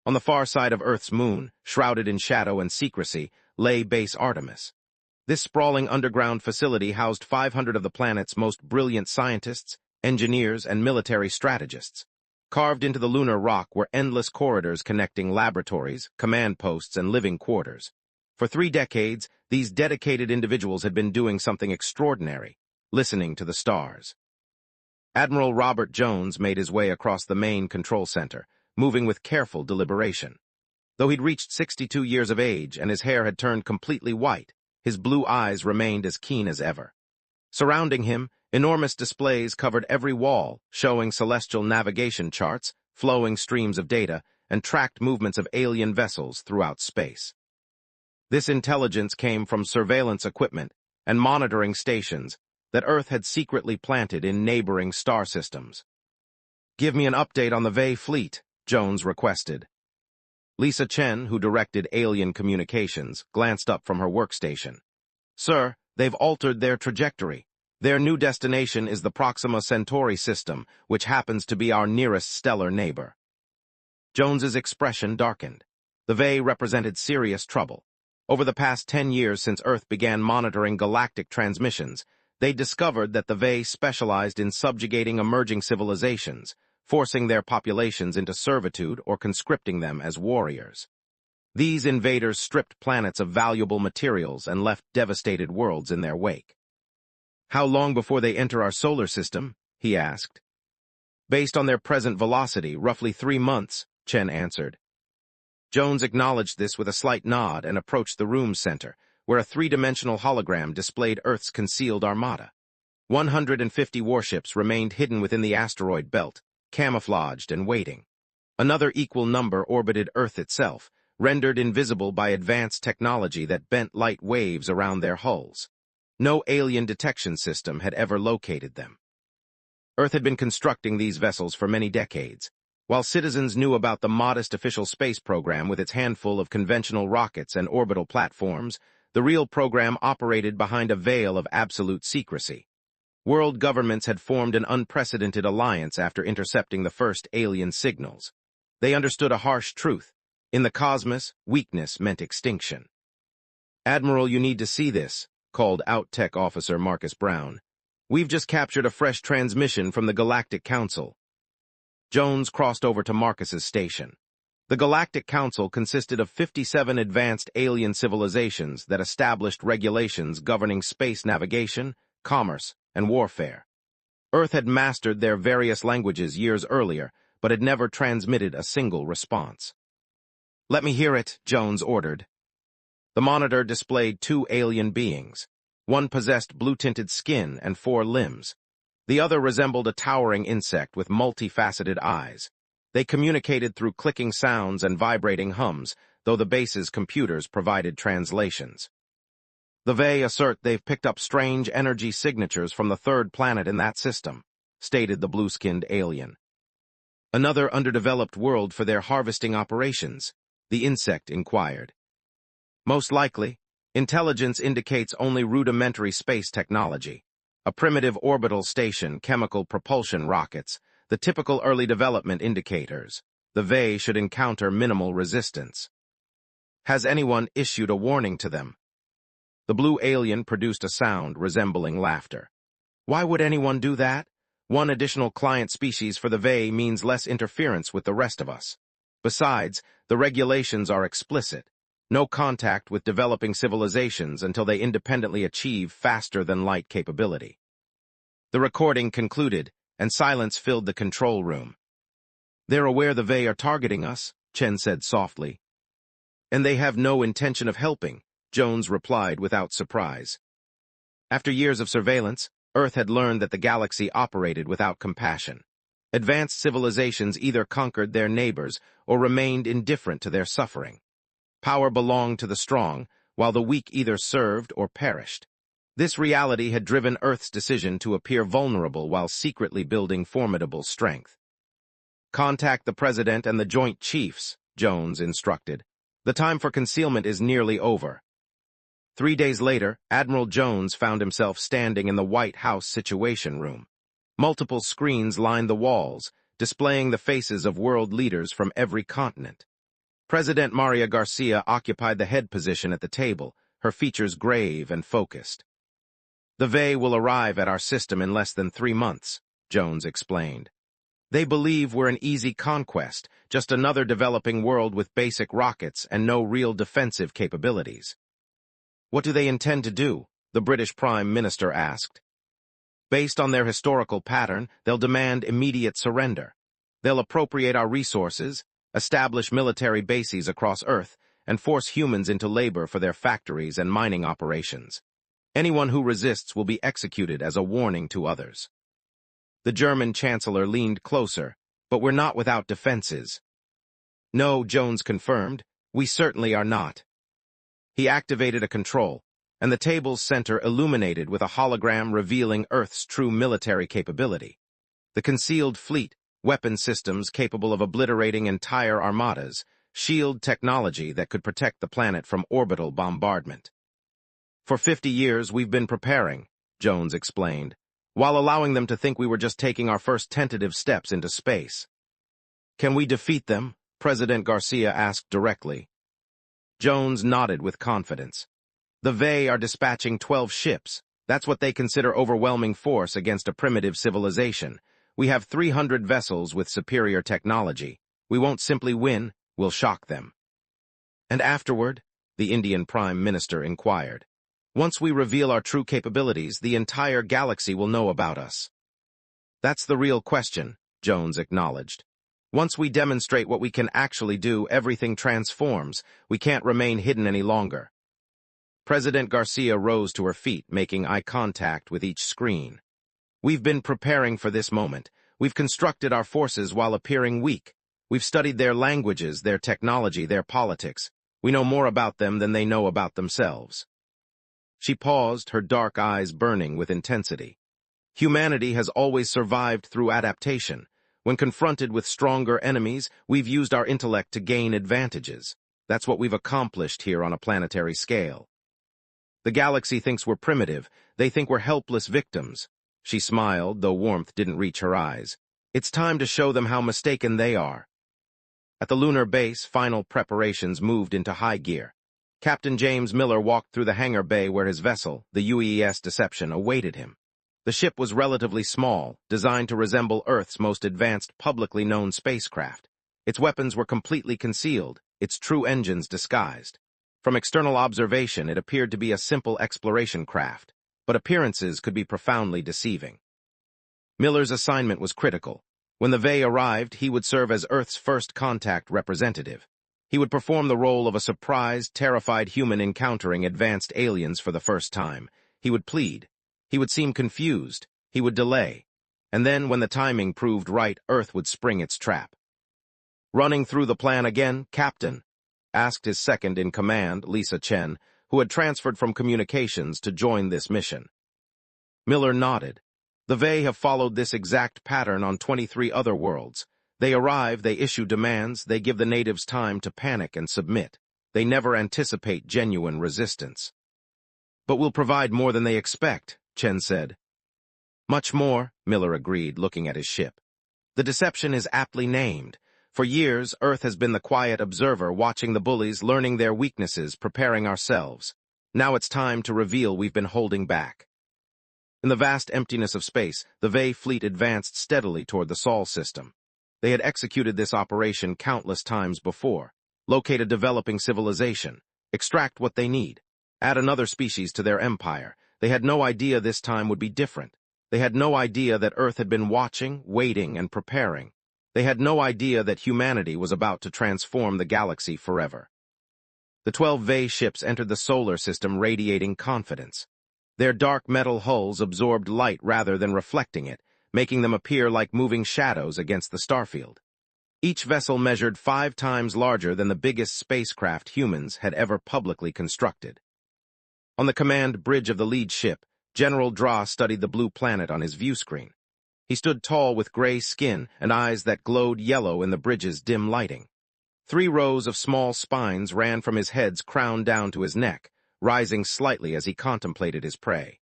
On the far side of Earth's moon, shrouded in shadow and secrecy, lay Base Artemis. This sprawling underground facility housed 500 of the planet's most brilliant scientists, engineers, and military strategists. Carved into the lunar rock were endless corridors connecting laboratories, command posts, and living quarters. For 3 decades, these dedicated individuals had been doing something extraordinary, listening to the stars. Admiral Robert Jones made his way across the main control center, moving with careful deliberation. Though he'd reached 62 years of age and his hair had turned completely white, his blue eyes remained as keen as ever. Surrounding him, enormous displays covered every wall, showing celestial navigation charts, flowing streams of data, and tracked movements of alien vessels throughout space. This intelligence came from surveillance equipment and monitoring stations that Earth had secretly planted in neighboring star systems. "Give me an update on the Vay fleet," Jones requested. Lisa Chen, who directed alien communications, glanced up from her workstation. "Sir, they've altered their trajectory. Their new destination is the Proxima Centauri system, which happens to be our nearest stellar neighbor." Jones's expression darkened. The Vay represented serious trouble. Over the past 10 years since Earth began monitoring galactic transmissions, they discovered that the Vay specialized in subjugating emerging civilizations, forcing their populations into servitude or conscripting them as warriors. These invaders stripped planets of valuable materials and left devastated worlds in their wake. "How long before they enter our solar system?" he asked. "Based on their present velocity, roughly 3 months," Chen answered. Jones acknowledged this with a slight nod and approached the room's center, where a 3-dimensional hologram displayed Earth's concealed armada. 150 warships remained hidden within the asteroid belt, camouflaged and waiting. Another equal number orbited Earth itself, rendered invisible by advanced technology that bent light waves around their hulls. No alien detection system had ever located them. Earth had been constructing these vessels for many decades. While citizens knew about the modest official space program with its handful of conventional rockets and orbital platforms, the real program operated behind a veil of absolute secrecy. World governments had formed an unprecedented alliance after intercepting the first alien signals. They understood a harsh truth. In the cosmos, weakness meant extinction. "Admiral, you need to see this," called out Tech Officer Marcus Brown. "We've just captured a fresh transmission from the Galactic Council." Jones crossed over to Marcus's station. The Galactic Council consisted of 57 advanced alien civilizations that established regulations governing space navigation, commerce, and warfare. Earth had mastered their various languages years earlier, but had never transmitted a single response. "Let me hear it," Jones ordered. The monitor displayed 2 alien beings. One possessed blue-tinted skin and 4 limbs. The other resembled a towering insect with multifaceted eyes. They communicated through clicking sounds and vibrating hums, though the base's computers provided translations. "The Vay assert they've picked up strange energy signatures from the 3rd planet in that system," stated the blue-skinned alien. "Another underdeveloped world for their harvesting operations?" the insect inquired. "Most likely. Intelligence indicates only rudimentary space technology. A primitive orbital station, chemical propulsion rockets, the typical early development indicators. The Vay should encounter minimal resistance." "Has anyone issued a warning to them?" The blue alien produced a sound resembling laughter. "Why would anyone do that? One additional client species for the Vay means less interference with the rest of us. Besides, the regulations are explicit. No contact with developing civilizations until they independently achieve faster-than-light capability." The recording concluded, and silence filled the control room. "They're aware the Vay are targeting us," Chen said softly. "And they have no intention of helping," Jones replied without surprise. After years of surveillance, Earth had learned that the galaxy operated without compassion. Advanced civilizations either conquered their neighbors or remained indifferent to their suffering. Power belonged to the strong, while the weak either served or perished. This reality had driven Earth's decision to appear vulnerable while secretly building formidable strength. "Contact the President and the Joint Chiefs," Jones instructed. "The time for concealment is nearly over." 3 days later, Admiral Jones found himself standing in the White House Situation Room. Multiple screens lined the walls, displaying the faces of world leaders from every continent. President Maria Garcia occupied the head position at the table, her features grave and focused. "The Vay will arrive at our system in less than 3 months," Jones explained. "They believe we're an easy conquest, just another developing world with basic rockets and no real defensive capabilities." "What do they intend to do?" the British Prime Minister asked. "Based on their historical pattern, they'll demand immediate surrender. They'll appropriate our resources, establish military bases across Earth, and force humans into labor for their factories and mining operations. Anyone who resists will be executed as a warning to others." The German Chancellor leaned closer. "But we're not without defenses." "No," Jones confirmed, "we certainly are not." He activated a control, and the table's center illuminated with a hologram revealing Earth's true military capability. The concealed fleet, weapon systems capable of obliterating entire armadas, shield technology that could protect the planet from orbital bombardment. "For 50 years we've been preparing," Jones explained, "while allowing them to think we were just taking our first tentative steps into space." "Can we defeat them?" President Garcia asked directly. Jones nodded with confidence. "The Vay are dispatching 12 ships. That's what they consider overwhelming force against a primitive civilization. We have 300 vessels with superior technology. We won't simply win, we'll shock them." "And afterward?" the Indian Prime Minister inquired. "Once we reveal our true capabilities, the entire galaxy will know about us." "That's the real question," Jones acknowledged. "Once we demonstrate what we can actually do, everything transforms. We can't remain hidden any longer." President Garcia rose to her feet, making eye contact with each screen. "We've been preparing for this moment. We've constructed our forces while appearing weak. We've studied their languages, their technology, their politics. We know more about them than they know about themselves." She paused, her dark eyes burning with intensity. "Humanity has always survived through adaptation. When confronted with stronger enemies, we've used our intellect to gain advantages. That's what we've accomplished here on a planetary scale. The galaxy thinks we're primitive. They think we're helpless victims." She smiled, though warmth didn't reach her eyes. "It's time to show them how mistaken they are." At the lunar base, final preparations moved into high gear. Captain James Miller walked through the hangar bay where his vessel, the UES Deception, awaited him. The ship was relatively small, designed to resemble Earth's most advanced publicly known spacecraft. Its weapons were completely concealed, its true engines disguised. From external observation, it appeared to be a simple exploration craft, but appearances could be profoundly deceiving. Miller's assignment was critical. When the Vay arrived, he would serve as Earth's first contact representative. He would perform the role of a surprised, terrified human encountering advanced aliens for the first time. He would plead. He would seem confused. He would delay. And then, when the timing proved right, Earth would spring its trap. "Running through the plan again, Captain?" asked his second-in-command, Lisa Chen, who had transferred from communications to join this mission. Miller nodded. "The Vay have followed this exact pattern on 23 other worlds. They arrive, they issue demands, they give the natives time to panic and submit. They never anticipate genuine resistance." "But we'll provide more than they expect," Chen said. "Much more," Miller agreed, looking at his ship. "The Deception is aptly named. For years, Earth has been the quiet observer, watching the bullies, learning their weaknesses, preparing ourselves. Now it's time to reveal we've been holding back." In the vast emptiness of space, the Vay fleet advanced steadily toward the Sol system. They had executed this operation countless times before. Locate a developing civilization, extract what they need, add another species to their empire. They had no idea this time would be different. They had no idea that Earth had been watching, waiting, and preparing. They had no idea that humanity was about to transform the galaxy forever. The 12 Vay ships entered the solar system radiating confidence. Their dark metal hulls absorbed light rather than reflecting it, making them appear like moving shadows against the starfield. Each vessel measured 5 times larger than the biggest spacecraft humans had ever publicly constructed. On the command bridge of the lead ship, General Dra studied the blue planet on his view screen. He stood tall with gray skin and eyes that glowed yellow in the bridge's dim lighting. 3 rows of small spines ran from his head's crown down to his neck, rising slightly as he contemplated his prey.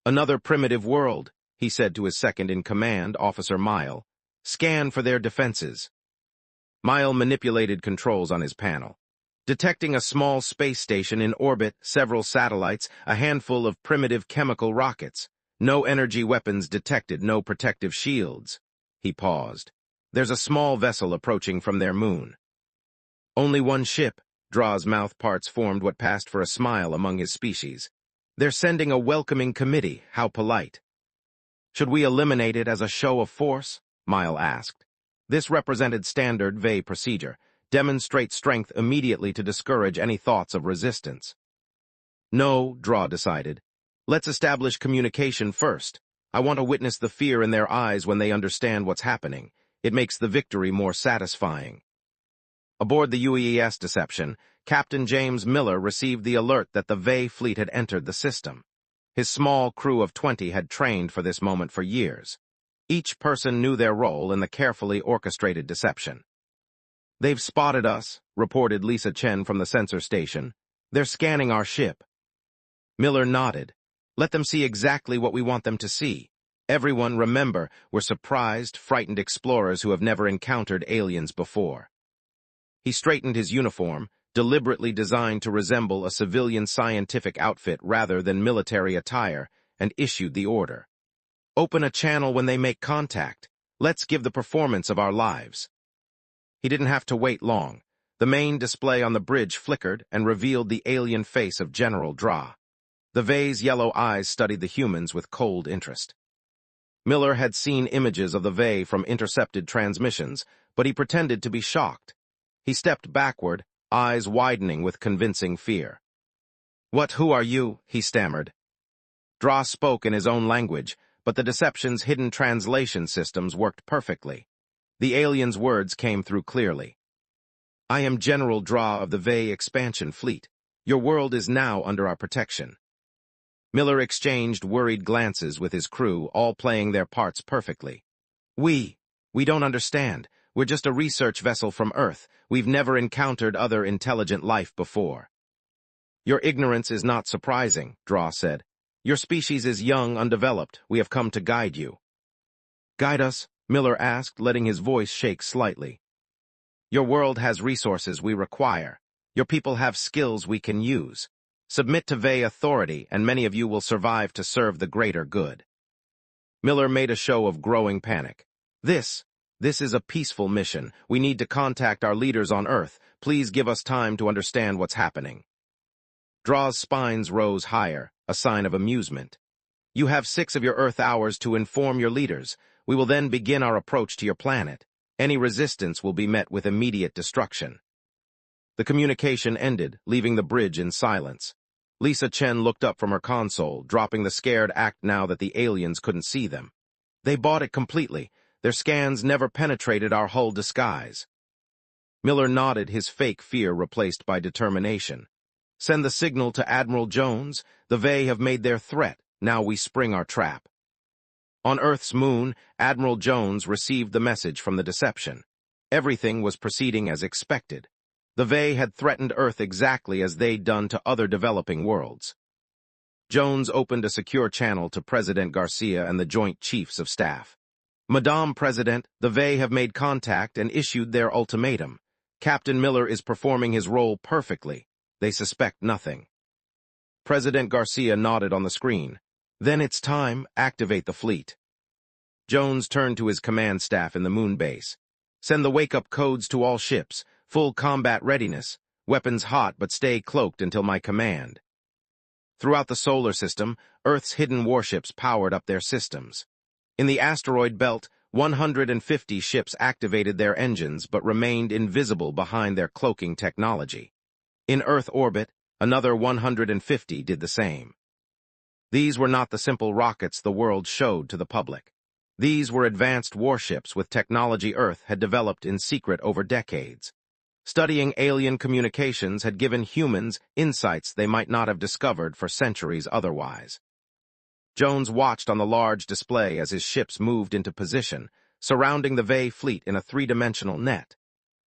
"Another primitive world," he said to his second-in-command, Officer Mile. "Scan for their defenses." Mile manipulated controls on his panel. Detecting a small space station in orbit, several satellites, a handful of primitive chemical rockets. No energy weapons detected, no protective shields. He paused. There's a small vessel approaching from their moon. Only one ship. Draw's mouth parts formed what passed for a smile among his species. They're sending a welcoming committee. How polite. Should we eliminate it as a show of force? Mile asked. This represented standard Vay procedure. Demonstrate strength immediately to discourage any thoughts of resistance. No, Draw decided. Let's establish communication first. I want to witness the fear in their eyes when they understand what's happening. It makes the victory more satisfying. Aboard the UES Deception, Captain James Miller received the alert that the Vay fleet had entered the system. His small crew of 20 had trained for this moment for years. Each person knew their role in the carefully orchestrated deception. They've spotted us, reported Lisa Chen from the sensor station. They're scanning our ship. Miller nodded. Let them see exactly what we want them to see. Everyone, remember, we're surprised, frightened explorers who have never encountered aliens before. He straightened his uniform, deliberately designed to resemble a civilian scientific outfit rather than military attire, and issued the order. Open a channel when they make contact. Let's give the performance of our lives. He didn't have to wait long. The main display on the bridge flickered and revealed the alien face of General Dra. The Vay's yellow eyes studied the humans with cold interest. Miller had seen images of the Vay from intercepted transmissions, but he pretended to be shocked. He stepped backward, eyes widening with convincing fear. Who are you?" he stammered. Dra spoke in his own language, but the deception's hidden translation systems worked perfectly. The alien's words came through clearly. "I am General Dra of the Vay Expansion Fleet. Your world is now under our protection." Miller exchanged worried glances with his crew, all playing their parts perfectly. We don't understand. We're just a research vessel from Earth. We've never encountered other intelligent life before." "Your ignorance is not surprising," Dra said. "Your species is young, undeveloped. We have come to guide you." "Guide us?" Miller asked, letting his voice shake slightly. "Your world has resources we require. Your people have skills we can use. Submit to Vay authority, and many of you will survive to serve the greater good." Miller made a show of growing panic. This is a peaceful mission. We need to contact our leaders on Earth. Please give us time to understand what's happening. Dra's spines rose higher, a sign of amusement. "You have 6 of your Earth hours to inform your leaders. We will then begin our approach to your planet. Any resistance will be met with immediate destruction." The communication ended, leaving the bridge in silence. Lisa Chen looked up from her console, dropping the scared act now that the aliens couldn't see them. They bought it completely. Their scans never penetrated our hull disguise. Miller nodded, his fake fear replaced by determination. "Send the signal to Admiral Jones. The Vay have made their threat. Now we spring our trap." On Earth's moon, Admiral Jones received the message from the deception. Everything was proceeding as expected. The Vay had threatened Earth exactly as they'd done to other developing worlds. Jones opened a secure channel to President Garcia and the Joint Chiefs of Staff. "Madame President, the Vay have made contact and issued their ultimatum. Captain Miller is performing his role perfectly. They suspect nothing." President Garcia nodded on the screen. "Then it's time, activate the fleet." Jones turned to his command staff in the moon base. "Send the wake-up codes to all ships. Full combat readiness. Weapons hot, but stay cloaked until my command." Throughout the solar system, Earth's hidden warships powered up their systems. In the asteroid belt, 150 ships activated their engines but remained invisible behind their cloaking technology. In Earth orbit, another 150 did the same. These were not the simple rockets the world showed to the public. These were advanced warships with technology Earth had developed in secret over decades. Studying alien communications had given humans insights they might not have discovered for centuries otherwise. Jones watched on the large display as his ships moved into position, surrounding the Vay fleet in a 3-dimensional net.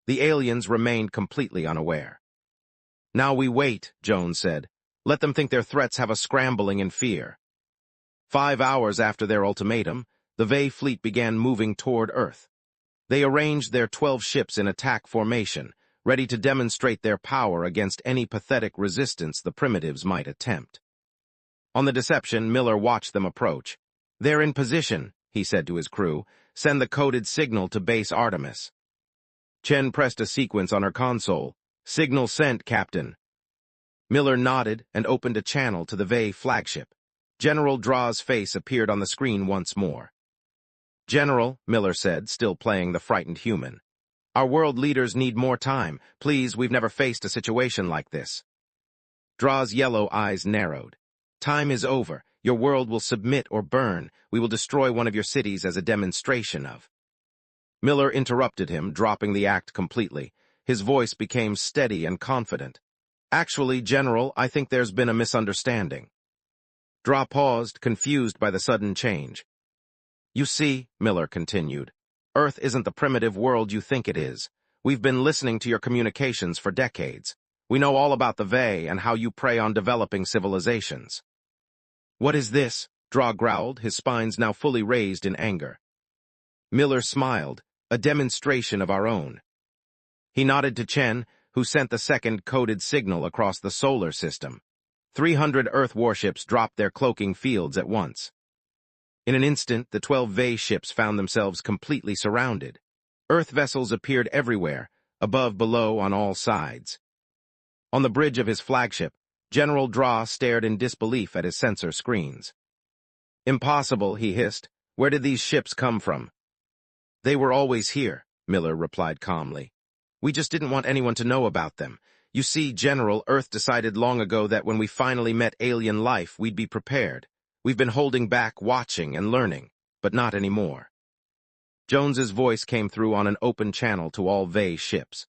The aliens remained completely unaware. "Now we wait," Jones said. "Let them think their threats have us scrambling in fear." 5 hours after their ultimatum, the Vay fleet began moving toward Earth. They arranged their 12 ships in attack formation, ready to demonstrate their power against any pathetic resistance the primitives might attempt. On the Deception, Miller watched them approach. "They're in position," he said to his crew. "Send the coded signal to base Artemis." Chen pressed a sequence on her console. "Signal sent, Captain." Miller nodded and opened a channel to the Vay flagship. General Draw's face appeared on the screen once more. "General," Miller said, still playing the frightened human. "Our world leaders need more time. Please, we've never faced a situation like this." Draw's yellow eyes narrowed. "Time is over. Your world will submit or burn. We will destroy one of your cities as a demonstration of—" Miller interrupted him, dropping the act completely. His voice became steady and confident. "Actually, General, I think there's been a misunderstanding." Draw paused, confused by the sudden change. "You see," Miller continued, "Earth isn't the primitive world you think it is. We've been listening to your communications for decades. We know all about the Vay and how you prey on developing civilizations." "What is this?" Draw growled, his spines now fully raised in anger. Miller smiled. "A demonstration of our own." He nodded to Chen, who sent the second coded signal across the solar system. 300 Earth warships dropped their cloaking fields at once. In an instant, the 12 Vay ships found themselves completely surrounded. Earth vessels appeared everywhere, above, below, on all sides. On the bridge of his flagship, General Draw stared in disbelief at his sensor screens. "Impossible," he hissed. "Where did these ships come from?" "They were always here," Miller replied calmly. "We just didn't want anyone to know about them. You see, General, Earth decided long ago that when we finally met alien life, we'd be prepared. We've been holding back, watching, and learning, but not anymore." Jones's voice came through on an open channel to all Vay ships.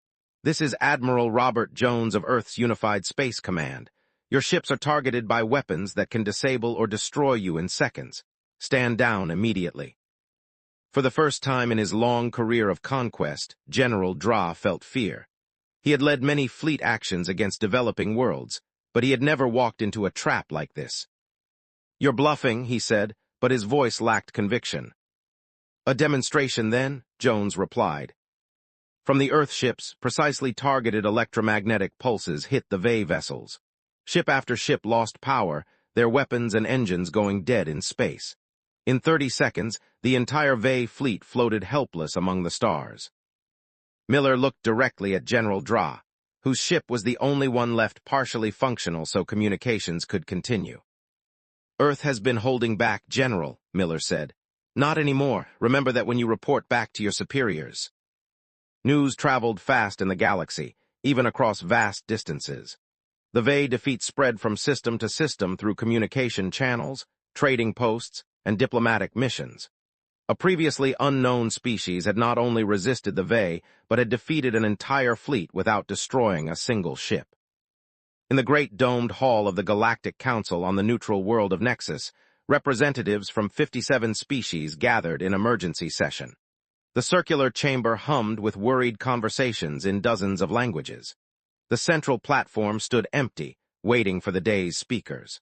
"This is Admiral Robert Jones of Earth's Unified Space Command. Your ships are targeted by weapons that can disable or destroy you in seconds. Stand down immediately." For the first time in his long career of conquest, General Draw felt fear. He had led many fleet actions against developing worlds, but he had never walked into a trap like this. "You're bluffing," he said, but his voice lacked conviction. "A demonstration, then?" Jones replied. From the Earth ships, precisely targeted electromagnetic pulses hit the Vay vessels. Ship after ship lost power, their weapons and engines going dead in space. In 30 seconds, the entire Vay fleet floated helpless among the stars. Miller looked directly at General Draw, whose ship was the only one left partially functional so communications could continue. "Earth has been holding back, General," Miller said. "Not anymore. Remember that when you report back to your superiors." News traveled fast in the galaxy, even across vast distances. The Vay defeat spread from system to system through communication channels, trading posts, and diplomatic missions. A previously unknown species had not only resisted the Vay, but had defeated an entire fleet without destroying a single ship. In the great domed hall of the Galactic Council on the neutral world of Nexus, representatives from 57 species gathered in emergency session. The circular chamber hummed with worried conversations in dozens of languages. The central platform stood empty, waiting for the day's speakers.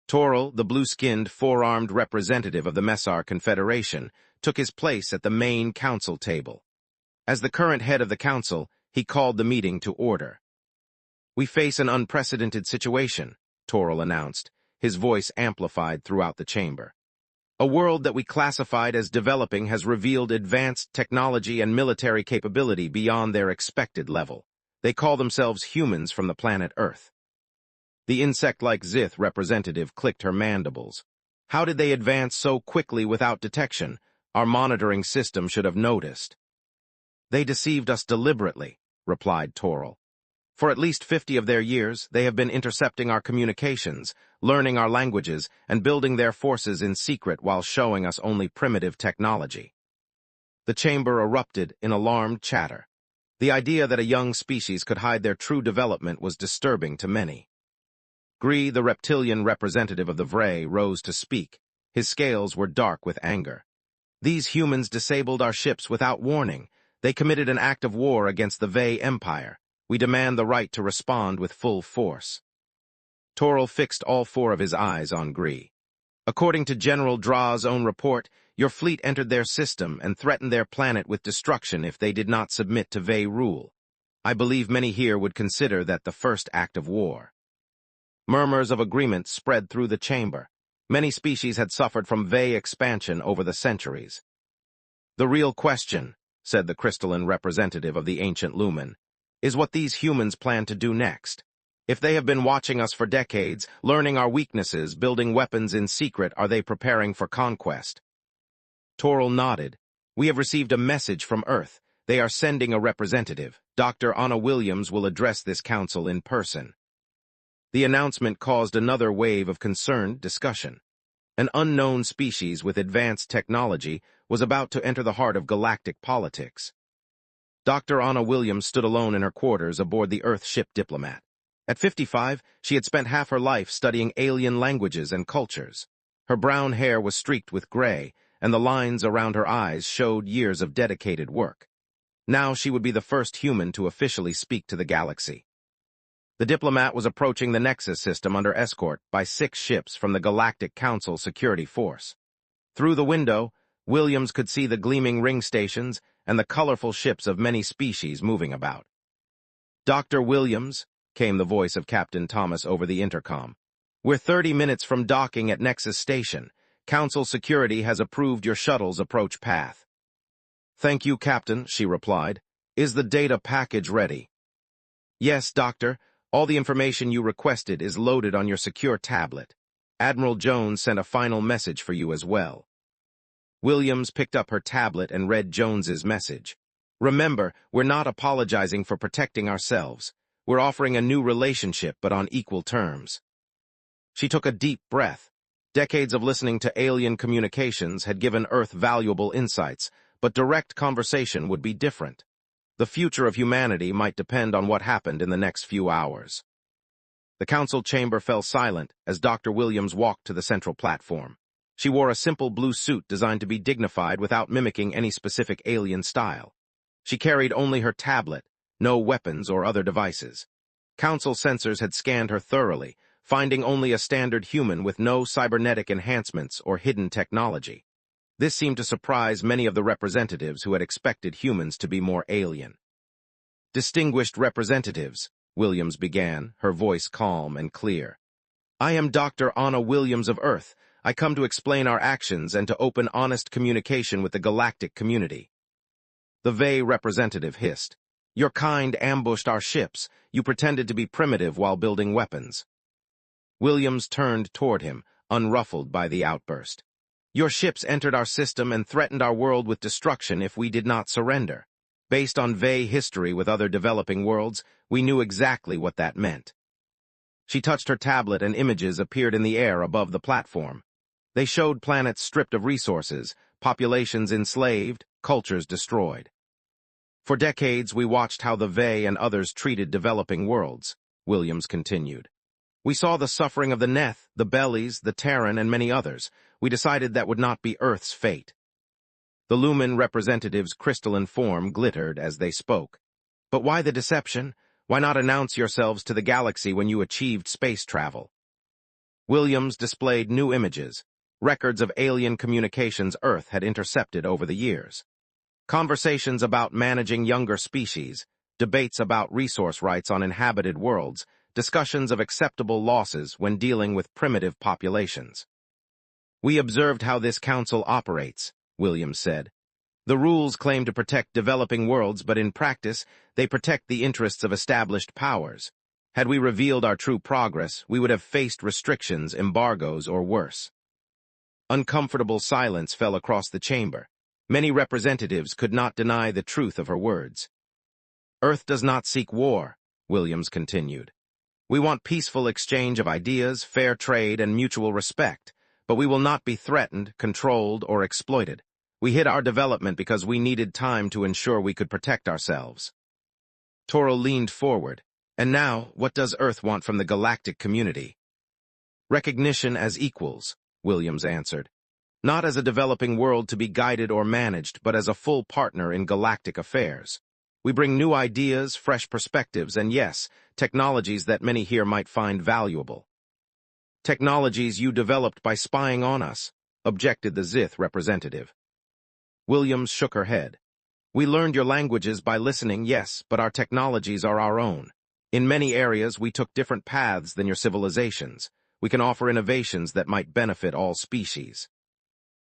Toril, the blue-skinned, four-armed representative of the Messar Confederation, took his place at the main council table. As the current head of the council, he called the meeting to order. "We face an unprecedented situation," Toril announced, his voice amplified throughout the chamber. "A world that we classified as developing has revealed advanced technology and military capability beyond their expected level. They call themselves humans from the planet Earth." The insect-like Zith representative clicked her mandibles. "How did they advance so quickly without detection? Our monitoring system should have noticed." "They deceived us deliberately," replied Toril. "For at least 50 of their years, they have been intercepting our communications, learning our languages, and building their forces in secret while showing us only primitive technology." The chamber erupted in alarmed chatter. The idea that a young species could hide their true development was disturbing to many. Gree, the reptilian representative of the Vray, rose to speak. His scales were dark with anger. "These humans disabled our ships without warning. They committed an act of war against the Vay Empire. We demand the right to respond with full force." Toril fixed all 4 of his eyes on Gree. According to General Draw's own report, your fleet entered their system and threatened their planet with destruction if they did not submit to Vay rule. I believe many here would consider that the first act of war. Murmurs of agreement spread through the chamber. Many species had suffered from Vay expansion over the centuries. The real question, said the crystalline representative of the ancient Lumen, is what these humans plan to do next. If they have been watching us for decades, learning our weaknesses, building weapons in secret, are they preparing for conquest? Toral nodded. We have received a message from Earth. They are sending a representative. Dr. Anna Williams will address this council in person. The announcement caused another wave of concerned discussion. An unknown species with advanced technology was about to enter the heart of galactic politics. Dr. Anna Williams stood alone in her quarters aboard the Earth ship Diplomat. At 55, she had spent half her life studying alien languages and cultures. Her brown hair was streaked with gray, and the lines around her eyes showed years of dedicated work. Now she would be the first human to officially speak to the galaxy. The Diplomat was approaching the Nexus system under escort by 6 ships from the Galactic Council Security Force. Through the window, Williams could see the gleaming ring stations and the colorful ships of many species moving about. "Dr. Williams," came the voice of Captain Thomas over the intercom. "We're 30 minutes from docking at Nexus Station. Council Security has approved your shuttle's approach path." "Thank you, Captain," she replied. "Is the data package ready?" "Yes, Doctor. All the information you requested is loaded on your secure tablet. Admiral Jones sent a final message for you as well." Williams picked up her tablet and read Jones's message. "Remember, we're not apologizing for protecting ourselves. We're offering a new relationship, but on equal terms." She took a deep breath. Decades of listening to alien communications had given Earth valuable insights, but direct conversation would be different. The future of humanity might depend on what happened in the next few hours. The council chamber fell silent as Dr. Williams walked to the central platform. She wore a simple blue suit designed to be dignified without mimicking any specific alien style. She carried only her tablet, no weapons or other devices. Council sensors had scanned her thoroughly, finding only a standard human with no cybernetic enhancements or hidden technology. This seemed to surprise many of the representatives who had expected humans to be more alien. "Distinguished representatives," Williams began, her voice calm and clear. "I am Dr. Anna Williams of Earth. I come to explain our actions and to open honest communication with the galactic community." The Vay representative hissed. "Your kind ambushed our ships. You pretended to be primitive while building weapons." Williams turned toward him, unruffled by the outburst. "Your ships entered our system and threatened our world with destruction if we did not surrender. Based on Vay history with other developing worlds, we knew exactly what that meant." She touched her tablet and images appeared in the air above the platform. They showed planets stripped of resources, populations enslaved, cultures destroyed. "For decades, we watched how the Vay and others treated developing worlds," Williams continued. "We saw the suffering of the Neth, the Bellies, the Terran, and many others. We decided that would not be Earth's fate." The Lumen representative's crystalline form glittered as they spoke. "But why the deception? Why not announce yourselves to the galaxy when you achieved space travel?" Williams displayed new images, records of alien communications Earth had intercepted over the years. Conversations about managing younger species, debates about resource rights on inhabited worlds, discussions of acceptable losses when dealing with primitive populations. "We observed how this council operates," Williams said. "The rules claim to protect developing worlds, but in practice, they protect the interests of established powers. Had we revealed our true progress, we would have faced restrictions, embargoes, or worse." Uncomfortable silence fell across the chamber. Many representatives could not deny the truth of her words. "Earth does not seek war," Williams continued. "We want peaceful exchange of ideas, fair trade, and mutual respect, but we will not be threatened, controlled, or exploited. We hid our development because we needed time to ensure we could protect ourselves." Toro leaned forward. "And now, what does Earth want from the galactic community?" "Recognition as equals," Williams answered. "Not as a developing world to be guided or managed, but as a full partner in galactic affairs. We bring new ideas, fresh perspectives, and yes, technologies that many here might find valuable." Technologies you developed by spying on us, objected the Zith representative. Williams shook her head. We learned your languages by listening, yes, but our technologies are our own. In many areas, we took different paths than your civilizations. We can offer innovations that might benefit all species.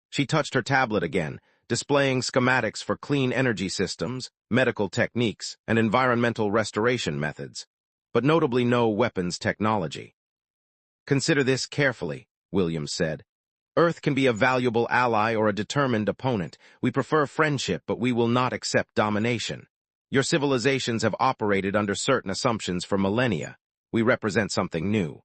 She touched her tablet again, displaying schematics for clean energy systems, medical techniques, and environmental restoration methods, but notably no weapons technology. Consider this carefully, Williams said. Earth can be a valuable ally or a determined opponent. We prefer friendship, but we will not accept domination. Your civilizations have operated under certain assumptions for millennia. We represent something new.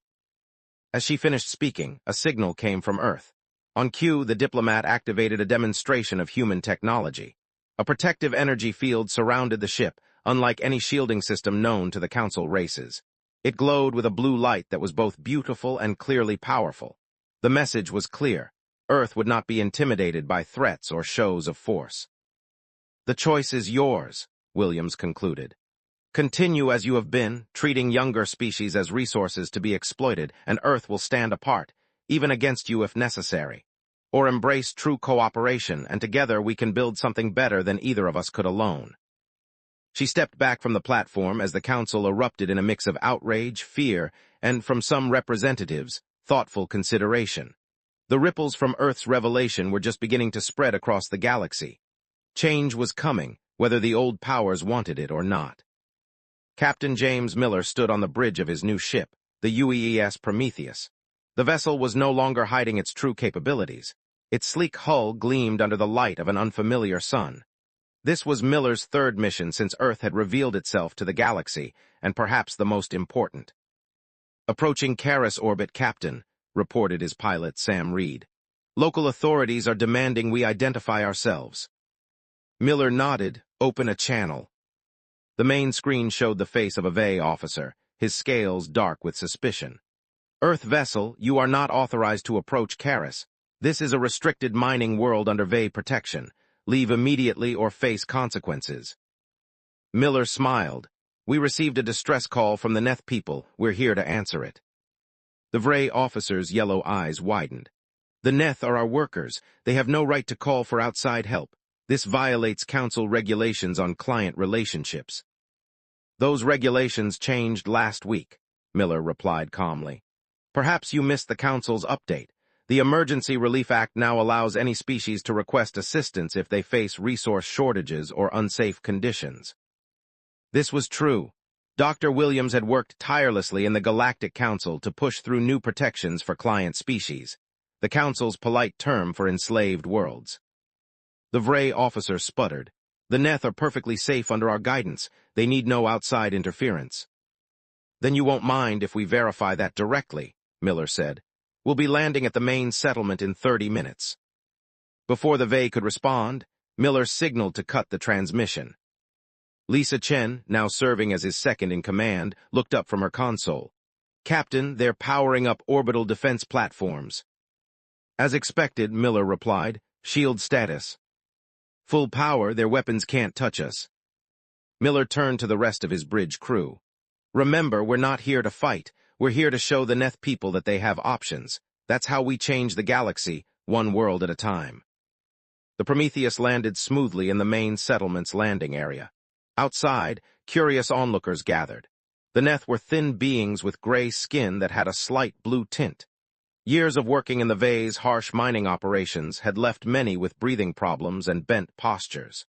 As she finished speaking, a signal came from Earth. On cue, the diplomat activated a demonstration of human technology. A protective energy field surrounded the ship, unlike any shielding system known to the Council races. It glowed with a blue light that was both beautiful and clearly powerful. The message was clear. Earth would not be intimidated by threats or shows of force. The choice is yours, Williams concluded. Continue as you have been, treating younger species as resources to be exploited, and Earth will stand apart, even against you if necessary. Or embrace true cooperation, and together we can build something better than either of us could alone. She stepped back from the platform as the council erupted in a mix of outrage, fear, and, from some representatives, thoughtful consideration. The ripples from Earth's revelation were just beginning to spread across the galaxy. Change was coming, whether the old powers wanted it or not. Captain James Miller stood on the bridge of his new ship, the UEES Prometheus. The vessel was no longer hiding its true capabilities. Its sleek hull gleamed under the light of an unfamiliar sun. This was Miller's third mission since Earth had revealed itself to the galaxy, and perhaps the most important. Approaching Karis orbit, Captain, reported his pilot, Sam Reed. Local authorities are demanding we identify ourselves. Miller nodded. Open a channel. The main screen showed the face of a Vay officer, his scales dark with suspicion. Earth vessel, you are not authorized to approach Karis. This is a restricted mining world under Vay protection. Leave immediately or face consequences. Miller smiled. We received a distress call from the Neth people. We're here to answer it. The Vay officer's yellow eyes widened. The Neth are our workers. They have no right to call for outside help. This violates council regulations on client relationships. Those regulations changed last week, Miller replied calmly. Perhaps you missed the council's update. The Emergency Relief Act now allows any species to request assistance if they face resource shortages or unsafe conditions. This was true. Dr. Williams had worked tirelessly in the Galactic Council to push through new protections for client species, the Council's polite term for enslaved worlds. The Vay officer sputtered. The Neth are perfectly safe under our guidance. They need no outside interference. Then you won't mind if we verify that directly, Miller said. We'll be landing at the main settlement in 30 minutes. Before the Vay could respond, Miller signaled to cut the transmission. Lisa Chen, now serving as his second-in-command, looked up from her console. Captain, they're powering up orbital defense platforms. As expected, Miller replied. Shield status. Full power, their weapons can't touch us. Miller turned to the rest of his bridge crew. Remember, we're not here to fight. We're here to show the Neth people that they have options. That's how we change the galaxy, one world at a time. The Prometheus landed smoothly in the main settlement's landing area. Outside, curious onlookers gathered. The Neth were thin beings with gray skin that had a slight blue tint. Years of working in the Vay's harsh mining operations had left many with breathing problems and bent postures.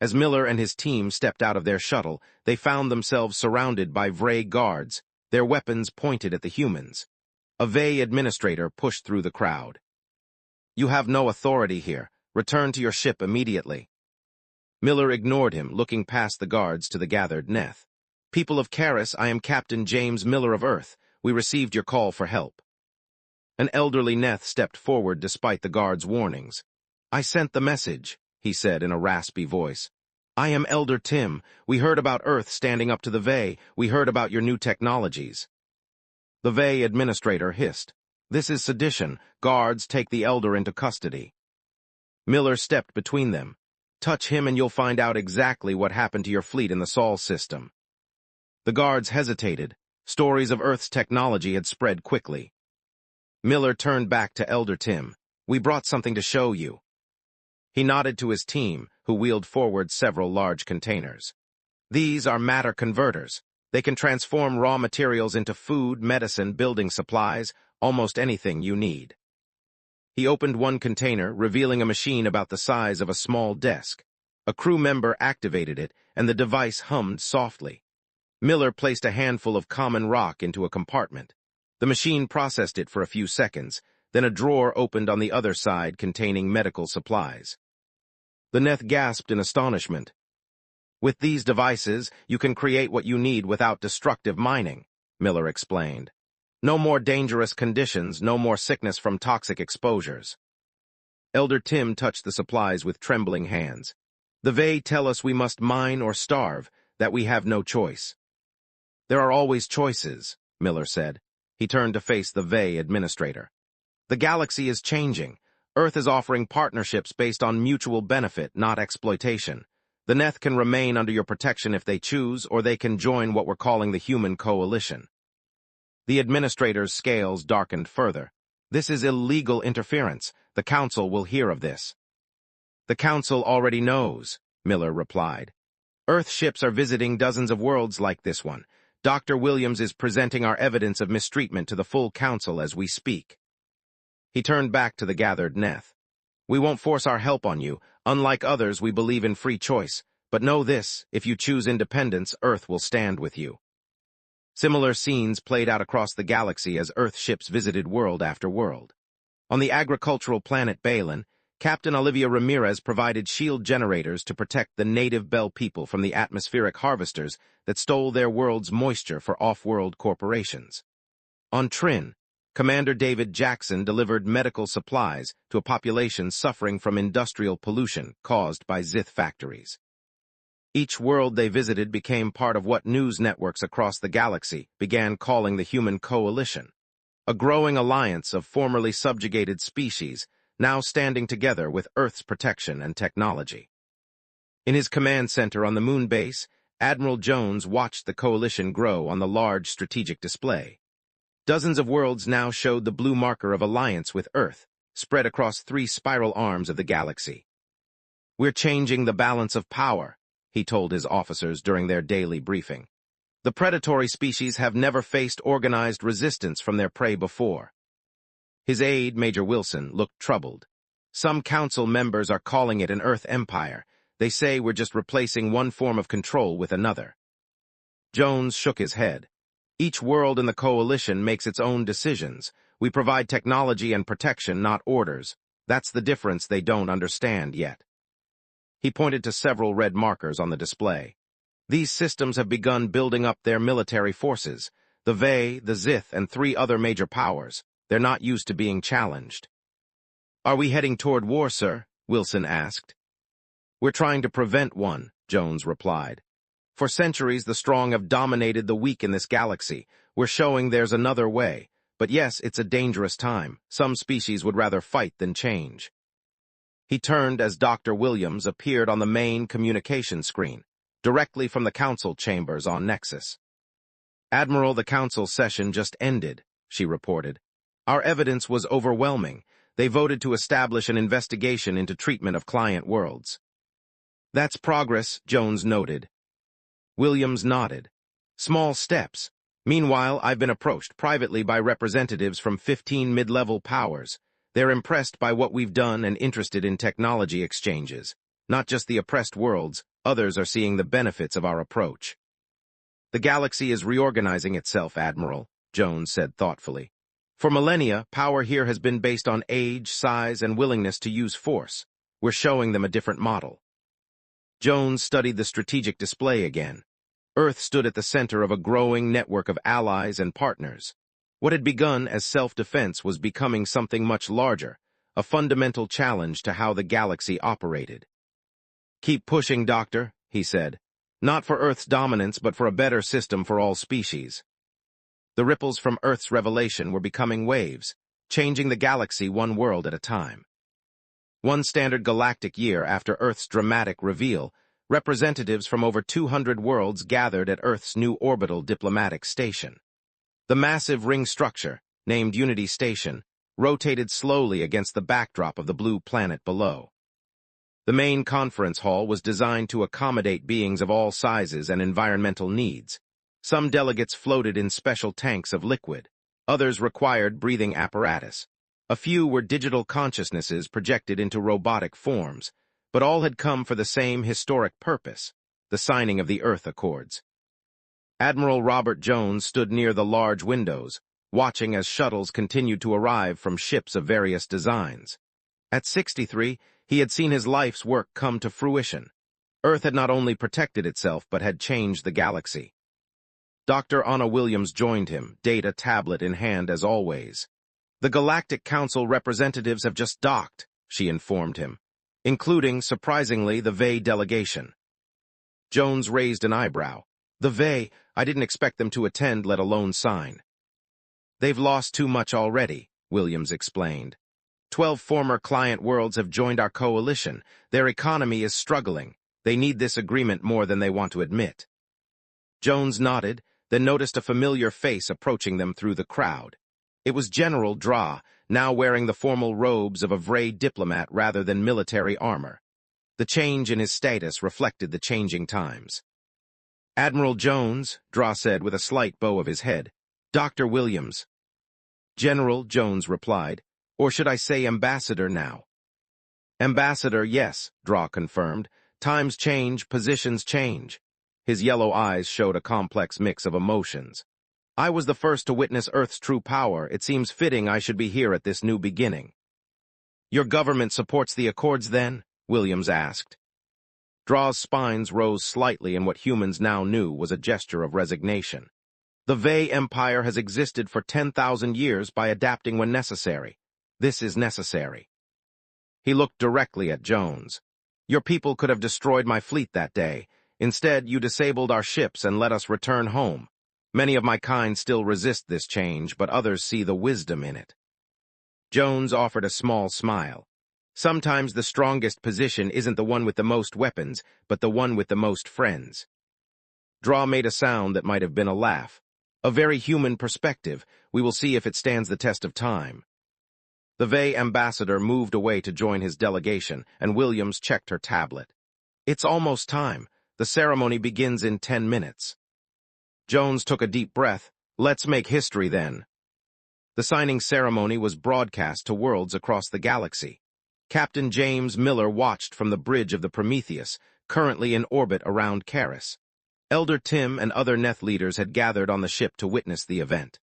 As Miller and his team stepped out of their shuttle, they found themselves surrounded by Vay guards, their weapons pointed at the humans. A Vay administrator pushed through the crowd. You have no authority here. Return to your ship immediately. Miller ignored him, looking past the guards to the gathered Neth. People of Karis, I am Captain James Miller of Earth. We received your call for help. An elderly Neth stepped forward despite the guard's warnings. I sent the message, he said in a raspy voice. I am Elder Tim. We heard about Earth standing up to the Vay. We heard about your new technologies. The Vay administrator hissed. This is sedition. Guards, take the Elder into custody. Miller stepped between them. Touch him and you'll find out exactly what happened to your fleet in the Sol system. The guards hesitated. Stories of Earth's technology had spread quickly. Miller turned back to Elder Tim. "We brought something to show you." He nodded to his team, who wheeled forward several large containers. "These are matter converters. They can transform raw materials into food, medicine, building supplies, almost anything you need." He opened one container, revealing a machine about the size of a small desk. A crew member activated it, and the device hummed softly. Miller placed a handful of common rock into a compartment. The machine processed it for a few seconds, then a drawer opened on the other side containing medical supplies. The Neth gasped in astonishment. "With these devices, you can create what you need without destructive mining," Miller explained. "No more dangerous conditions, no more sickness from toxic exposures." Elder Tim touched the supplies with trembling hands. "The Vay tell us we must mine or starve, that we have no choice." "There are always choices," Miller said. He turned to face the Vay administrator. "The galaxy is changing. Earth is offering partnerships based on mutual benefit, not exploitation. The Neth can remain under your protection if they choose, or they can join what we're calling the Human Coalition." The administrator's scales darkened further. "This is illegal interference. The Council will hear of this." "The Council already knows," Miller replied. "Earth ships are visiting dozens of worlds like this one. Dr. Williams is presenting our evidence of mistreatment to the full Council as we speak." He turned back to the gathered Neth. "We won't force our help on you. Unlike others, we believe in free choice. But know this, if you choose independence, Earth will stand with you." Similar scenes played out across the galaxy as Earth ships visited world after world. On the agricultural planet Balin, Captain Olivia Ramirez provided shield generators to protect the native Bell people from the atmospheric harvesters that stole their world's moisture for off-world corporations. On Trin, Commander David Jackson delivered medical supplies to a population suffering from industrial pollution caused by Zith factories. Each world they visited became part of what news networks across the galaxy began calling the Human Coalition, a growing alliance of formerly subjugated species now standing together with Earth's protection and technology. In his command center on the moon base, Admiral Jones watched the coalition grow on the large strategic display. Dozens of worlds now showed the blue marker of alliance with Earth, spread across 3 spiral arms of the galaxy. "We're changing the balance of power," he told his officers during their daily briefing. "The predatory species have never faced organized resistance from their prey before." His aide, Major Wilson, looked troubled. "Some council members are calling it an Earth Empire. They say we're just replacing one form of control with another." Jones shook his head. "Each world in the coalition makes its own decisions. We provide technology and protection, not orders. That's the difference they don't understand yet." He pointed to several red markers on the display. "These systems have begun building up their military forces. The Vay, the Zith, and 3 other major powers. They're not used to being challenged." "Are we heading toward war, sir?" Wilson asked. "We're trying to prevent one," Jones replied. "For centuries, the strong have dominated the weak in this galaxy. We're showing there's another way. But yes, it's a dangerous time. Some species would rather fight than change." He turned as Dr. Williams appeared on the main communication screen, directly from the council chambers on Nexus. "Admiral, the council session just ended," she reported. "Our evidence was overwhelming. They voted to establish an investigation into treatment of client worlds." "That's progress," Jones noted. Williams nodded. "Small steps. Meanwhile, I've been approached privately by representatives from 15 mid-level powers. They're impressed by what we've done and interested in technology exchanges. Not just the oppressed worlds, others are seeing the benefits of our approach." "The galaxy is reorganizing itself, Admiral," Jones said thoughtfully. "For millennia, power here has been based on age, size, and willingness to use force. We're showing them a different model." Jones studied the strategic display again. Earth stood at the center of a growing network of allies and partners. What had begun as self-defense was becoming something much larger, a fundamental challenge to how the galaxy operated. "Keep pushing, Doctor," he said. "Not for Earth's dominance, but for a better system for all species." The ripples from Earth's revelation were becoming waves, changing the galaxy one world at a time. One standard galactic year after Earth's dramatic reveal, representatives from over 200 worlds gathered at Earth's new orbital diplomatic station. The massive ring structure, named Unity Station, rotated slowly against the backdrop of the blue planet below. The main conference hall was designed to accommodate beings of all sizes and environmental needs. Some delegates floated in special tanks of liquid. Others required breathing apparatus. A few were digital consciousnesses projected into robotic forms, but all had come for the same historic purpose, the signing of the Earth Accords. Admiral Robert Jones stood near the large windows, watching as shuttles continued to arrive from ships of various designs. At 63, he had seen his life's work come to fruition. Earth had not only protected itself, but had changed the galaxy. Dr. Anna Williams joined him, data tablet in hand as always. "The Galactic Council representatives have just docked," she informed him, including, surprisingly, the Vay delegation. Jones raised an eyebrow. "The Vay? I didn't expect them to attend, let alone sign." "They've lost too much already," Williams explained. 12 former client worlds have joined our coalition. Their economy is struggling. They need this agreement more than they want to admit. Jones nodded, then noticed a familiar face approaching them through the crowd. It was General Dra, now wearing the formal robes of a Vray diplomat rather than military armor. The change in his status reflected the changing times. "Admiral Jones," Dra said with a slight bow of his head. "Dr. Williams." "General," Jones replied. "Or should I say ambassador now?" "Ambassador, yes," Dra confirmed. "Times change, positions change." His yellow eyes showed a complex mix of emotions. "I was the first to witness Earth's true power. It seems fitting I should be here at this new beginning." "Your government supports the Accords, then?" Williams asked. Dra's spines rose slightly in what humans now knew was a gesture of resignation. "The Vay Empire has existed for 10,000 years by adapting when necessary. This is necessary." He looked directly at Jones. "Your people could have destroyed my fleet that day. Instead, you disabled our ships and let us return home. Many of my kind still resist this change, but others see the wisdom in it." Jones offered a small smile. "Sometimes the strongest position isn't the one with the most weapons, but the one with the most friends." Dra made a sound that might have been a laugh. "A very human perspective. We will see if it stands the test of time." The Vay ambassador moved away to join his delegation, and Williams checked her tablet. "It's almost time. The ceremony begins in 10 minutes. Jones took a deep breath. "Let's make history, then." The signing ceremony was broadcast to worlds across the galaxy. Captain James Miller watched from the bridge of the Prometheus, currently in orbit around Karis. Elder Tim and other Neth leaders had gathered on the ship to witness the event.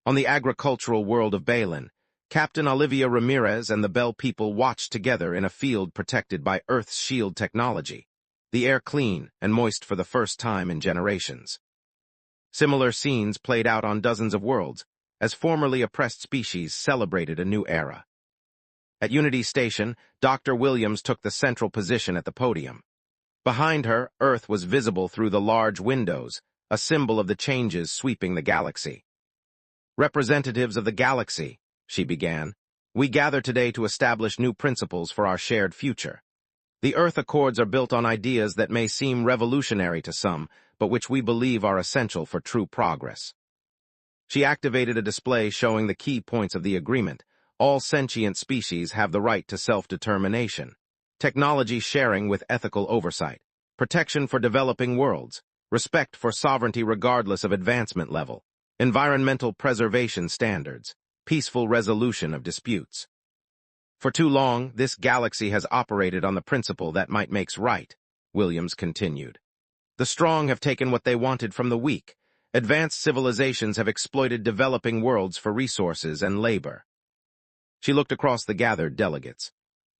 On the agricultural world of Balin, Captain Olivia Ramirez and the Bell people watched together in a field protected by Earth's shield technology, the air clean and moist for the first time in generations. Similar scenes played out on dozens of worlds, as formerly oppressed species celebrated a new era. At Unity Station, Dr. Williams took the central position at the podium. Behind her, Earth was visible through the large windows, a symbol of the changes sweeping the galaxy. "Representatives of the galaxy," she began, "we gather today to establish new principles for our shared future. The Earth Accords are built on ideas that may seem revolutionary to some, but which we believe are essential for true progress." She activated a display showing the key points of the agreement. All sentient species have the right to self-determination, technology sharing with ethical oversight, protection for developing worlds, respect for sovereignty regardless of advancement level, environmental preservation standards, peaceful resolution of disputes. "For too long, this galaxy has operated on the principle that might makes right," Williams continued. "The strong have taken what they wanted from the weak. Advanced civilizations have exploited developing worlds for resources and labor." She looked across the gathered delegates.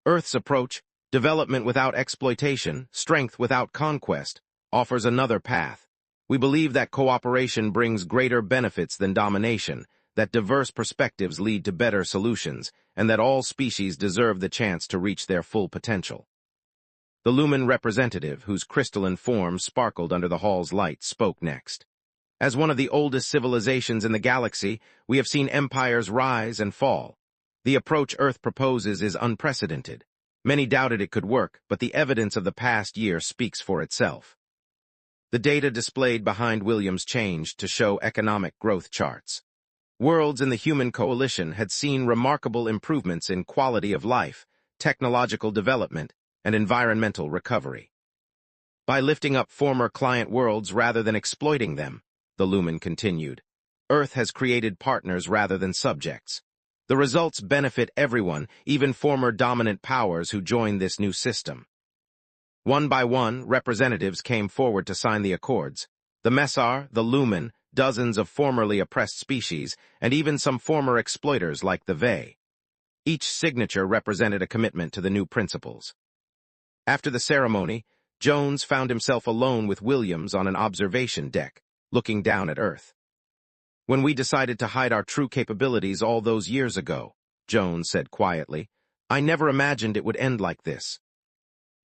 "Earth's approach, development without exploitation, strength without conquest, offers another path. We believe that cooperation brings greater benefits than domination, that diverse perspectives lead to better solutions, and that all species deserve the chance to reach their full potential." The Lumen representative, whose crystalline form sparkled under the hall's light, spoke next. "As one of the oldest civilizations in the galaxy, we have seen empires rise and fall. The approach Earth proposes is unprecedented. Many doubted it could work, but the evidence of the past year speaks for itself." The data displayed behind Williams changed to show economic growth charts. Worlds in the human coalition had seen remarkable improvements in quality of life, technological development, and environmental recovery. By lifting up former client worlds rather than exploiting them, the Lumen continued, Earth has created partners rather than subjects. The results benefit everyone, even former dominant powers who joined this new system. One by one, representatives came forward to sign the accords. The Messar, the Lumen, dozens of formerly oppressed species, and even some former exploiters like the Vay. Each signature represented a commitment to the new principles. After the ceremony, Jones found himself alone with Williams on an observation deck, looking down at Earth. "When we decided to hide our true capabilities all those years ago," Jones said quietly, "I never imagined it would end like this."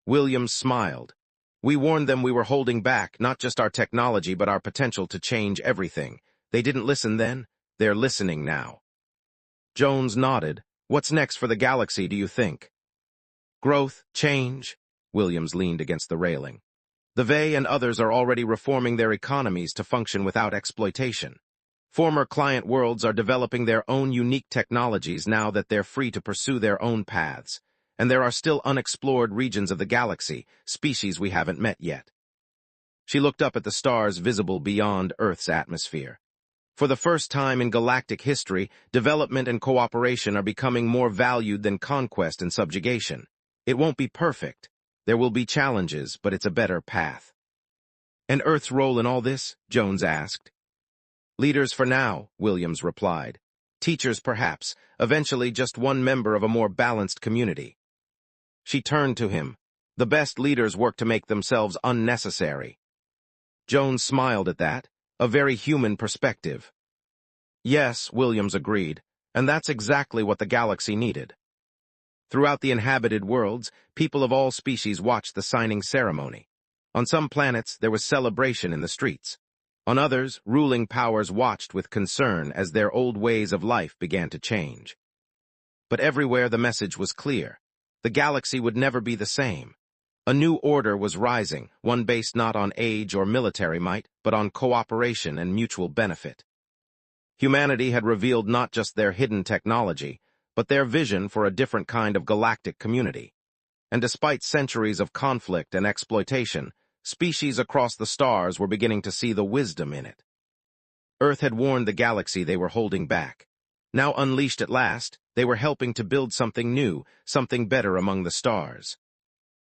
Williams smiled. "We warned them we were holding back not just our technology but our potential to change everything. They didn't listen then, they're listening now." Jones nodded. "What's next for the galaxy, do you think?" "Growth, change." Williams leaned against the railing. "The Vay and others are already reforming their economies to function without exploitation. Former client worlds are developing their own unique technologies now that they're free to pursue their own paths. And there are still unexplored regions of the galaxy, species we haven't met yet." She looked up at the stars visible beyond Earth's atmosphere. For the first time in galactic history, development and cooperation are becoming more valued than conquest and subjugation. It won't be perfect. There will be challenges, but it's a better path. "And Earth's role in all this?" Jones asked. "Leaders for now," Williams replied. "Teachers, perhaps, eventually just one member of a more balanced community." She turned to him. "The best leaders work to make themselves unnecessary." Jones smiled at that, a very human perspective. "Yes," Williams agreed, "and that's exactly what the galaxy needed." Throughout the inhabited worlds, people of all species watched the signing ceremony. On some planets, there was celebration in the streets. On others, ruling powers watched with concern as their old ways of life began to change. But everywhere the message was clear. The galaxy would never be the same. A new order was rising, one based not on age or military might, but on cooperation and mutual benefit. Humanity had revealed not just their hidden technology, but their vision for a different kind of galactic community. And despite centuries of conflict and exploitation, species across the stars were beginning to see the wisdom in it. Earth had warned the galaxy they were holding back. Now unleashed at last, they were helping to build something new, something better among the stars.